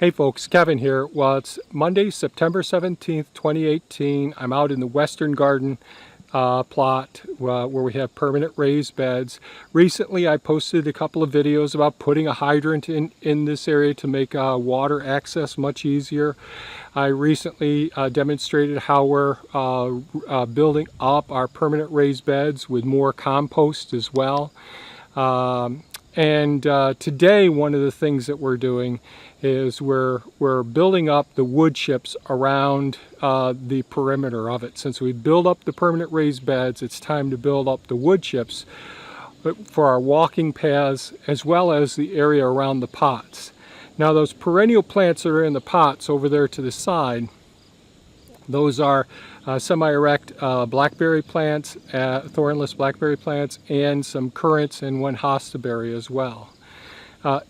Hey folks, Kevin here. Well, it's Monday, September 17th, 2018. I'm out in the Western Garden plot where we have permanent raised beds. Recently I posted a couple of videos about putting a hydrant in this area to make water access much easier. I recently demonstrated how we're building up our permanent raised beds with more compost as well. Today one of the things that we're doing is we're building up the wood chips around the perimeter of it. Since we build up the permanent raised beds, it's time to build up the wood chips for our walking paths as well as the area around the pots. Now those perennial plants that are in the pots over there to the side, those are semi-erect blackberry plants, thornless blackberry plants, and some currants and one hostaberry as well.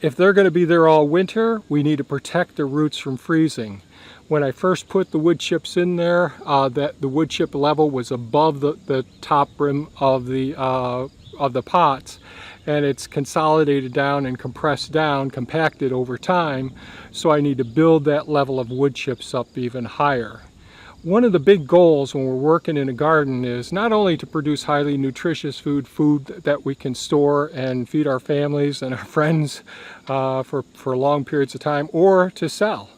If they're going to be there all winter, we need to protect the roots from freezing. When I first put the wood chips in there, the wood chip level was above the top rim of the pots, and it's consolidated down and compressed down, compacted over time, so I need to build that level of wood chips up even higher. One of the big goals when we're working in a garden is not only to produce highly nutritious food that we can store and feed our families and our friends for long periods of time, or to sell.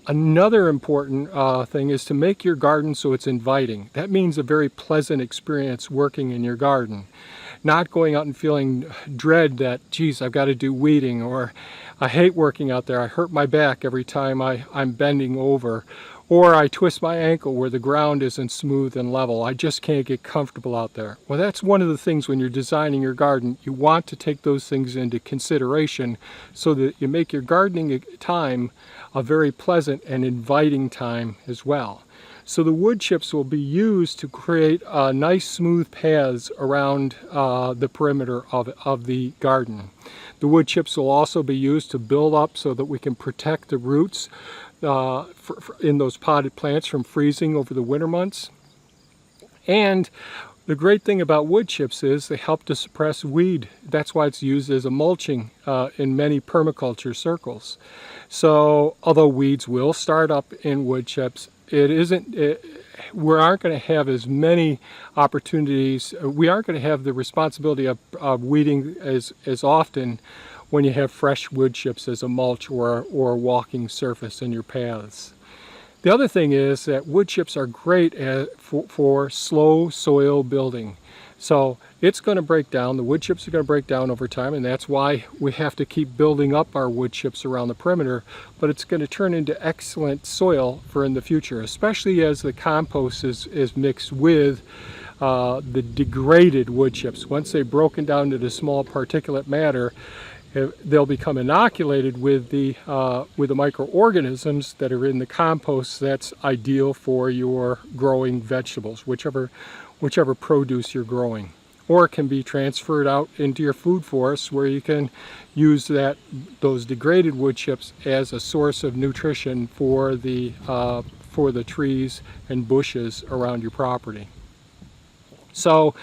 Another important thing is to make your garden so it's inviting. That means a very pleasant experience working in your garden. Not going out and feeling dread that, geez, I've got to do weeding, or I hate working out there, I hurt my back every time I'm bending over, or I twist my ankle where the ground isn't smooth and level. I just can't get comfortable out there. Well, that's one of the things when you're designing your garden. You want to take those things into consideration so that you make your gardening time a very pleasant and inviting time as well. So the wood chips will be used to create nice smooth paths around the perimeter of the garden. The wood chips will also be used to build up so that we can protect the roots in those potted plants from freezing over the winter months. And the great thing about wood chips is they help to suppress weed. That's why it's used as a mulching in many permaculture circles. So although weeds will start up in wood chips, we aren't going to have as many opportunities. We aren't going to have the responsibility of weeding as often when you have fresh wood chips as a mulch or a walking surface in your paths. The other thing is that wood chips are great for slow soil building. So it's going to break down, the wood chips are going to break down over time, and that's why we have to keep building up our wood chips around the perimeter, but it's going to turn into excellent soil for in the future, especially as the compost is mixed with the degraded wood chips. Once they've broken down to the small particulate matter, they'll become inoculated with the microorganisms that are in the compost that's ideal for your growing vegetables, whichever produce you're growing. Or it can be transferred out into your food forest where you can use those degraded wood chips as a source of nutrition for the trees and bushes around your property. So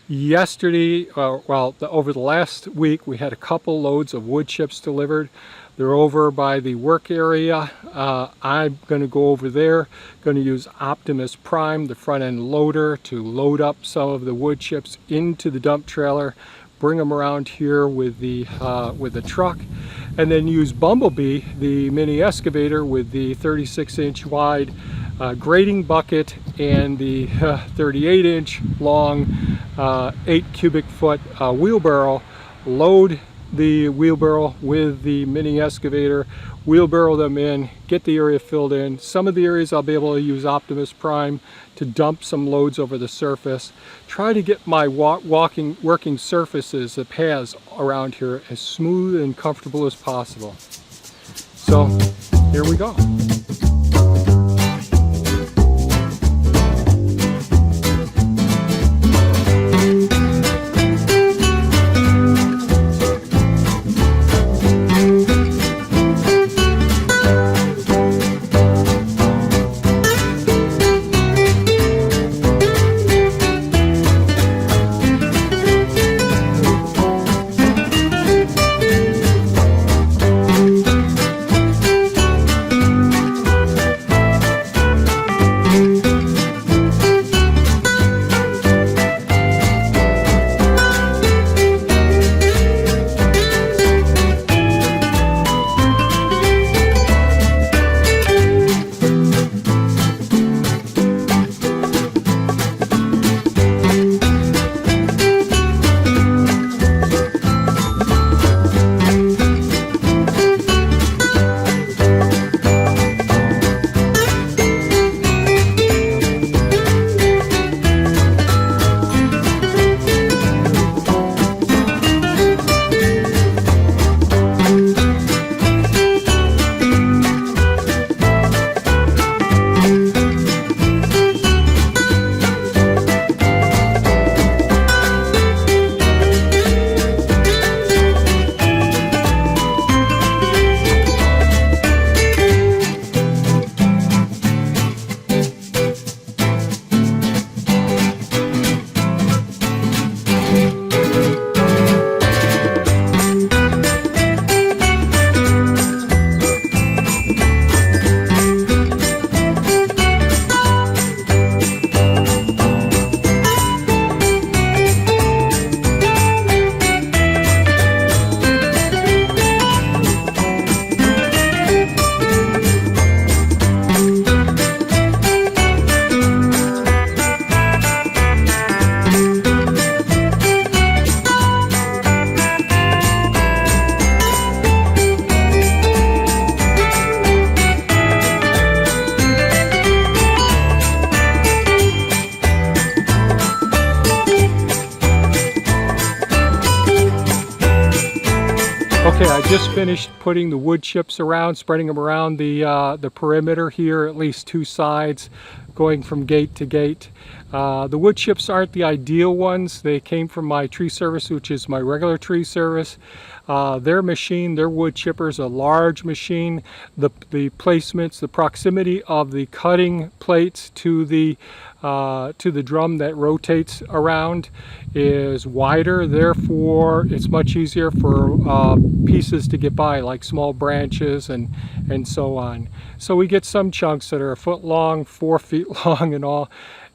yesterday, over the last week, we had a couple loads of wood chips delivered. They're over by the work area. I'm going to go over there, going to use Optimus Prime, the front end loader, to load up some of the wood chips into the dump trailer, bring them around here with the truck, and then use Bumblebee, the mini excavator with the 36-inch wide grading bucket and the 38-inch long 8 cubic foot wheelbarrow. Load the wheelbarrow with the mini excavator, wheelbarrow them in, get the area filled in. Some of the areas I'll be able to use Optimus Prime to dump some loads over the surface. Try to get my working surfaces, the paths around here, as smooth and comfortable as possible. So here we go. just finished putting the wood chips around, spreading them around the perimeter here, at least 2 sides, going from gate to gate. The wood chips aren't the ideal ones. They came from my tree service, which is my regular tree service. Their machine, their wood chipper, is a large machine. The placements, the proximity of the cutting plates to the drum that rotates around is wider, therefore it's much easier for pieces to get by, like small branches and so on. So we get some chunks that are 1 foot long, 4 feet long and all,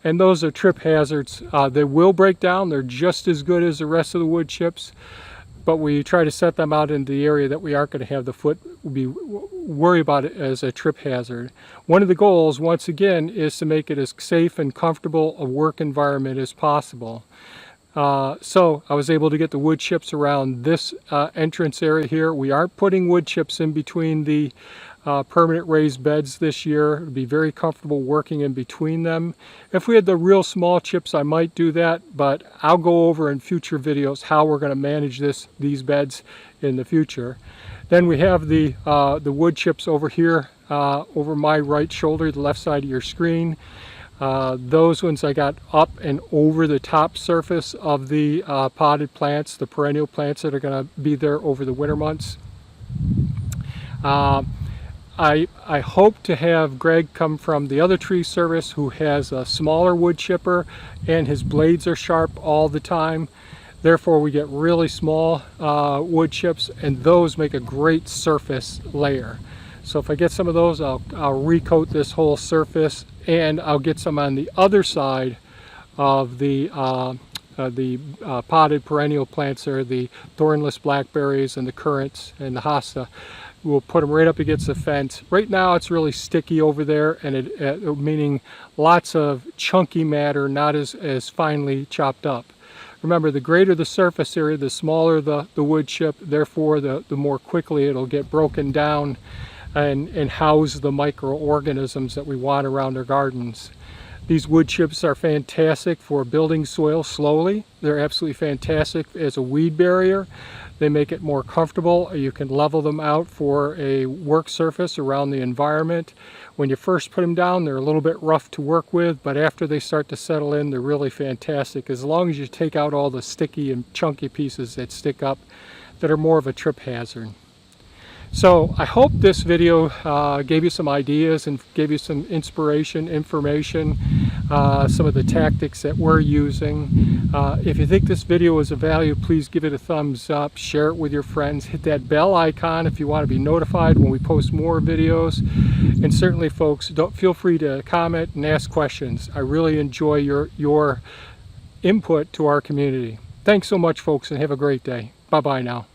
and those are trip hazards. They will break down. They're just as good as the rest of the wood chips, but we try to set them out in the area that we aren't going to have the foot worry about it as a trip hazard. One of the goals, once again, is to make it as safe and comfortable a work environment as possible. So I was able to get the wood chips around this entrance area here. We aren't putting wood chips in between the permanent raised beds this year. It would be very comfortable working in between them. If we had the real small chips, I might do that, but I'll go over in future videos how we're going to manage these beds in the future. Then we have the wood chips over here, over my right shoulder, the left side of your screen. Those ones I got up and over the top surface of the potted plants, the perennial plants that are going to be there over the winter months. I hope to have Greg come from the other tree service, who has a smaller wood chipper and his blades are sharp all the time. Therefore we get really small wood chips, and those make a great surface layer. So if I get some of those, I'll recoat this whole surface, and I'll get some on the other side of the potted perennial plants, or the thornless blackberries and the currants and the hosta. We'll put them right up against the fence. Right now it's really sticky over there, and meaning lots of chunky matter, not as finely chopped up. Remember, the greater the surface area, the smaller the wood chip, therefore the more quickly it'll get broken down and house the microorganisms that we want around our gardens. These wood chips are fantastic for building soil slowly. They're absolutely fantastic as a weed barrier. They make it more comfortable. You can level them out for a work surface around the environment. When you first put them down, they're a little bit rough to work with, but after they start to settle in, they're really fantastic, as long as you take out all the sticky and chunky pieces that stick up that are more of a trip hazard. So I hope this video gave you some ideas and gave you some inspiration, information, some of the tactics that we're using. If you think this video was of value, please give it a thumbs up, share it with your friends, hit that bell icon if you want to be notified when we post more videos. And certainly, folks, feel free to comment and ask questions. I really enjoy your input to our community. Thanks so much, folks, and have a great day. Bye-bye now.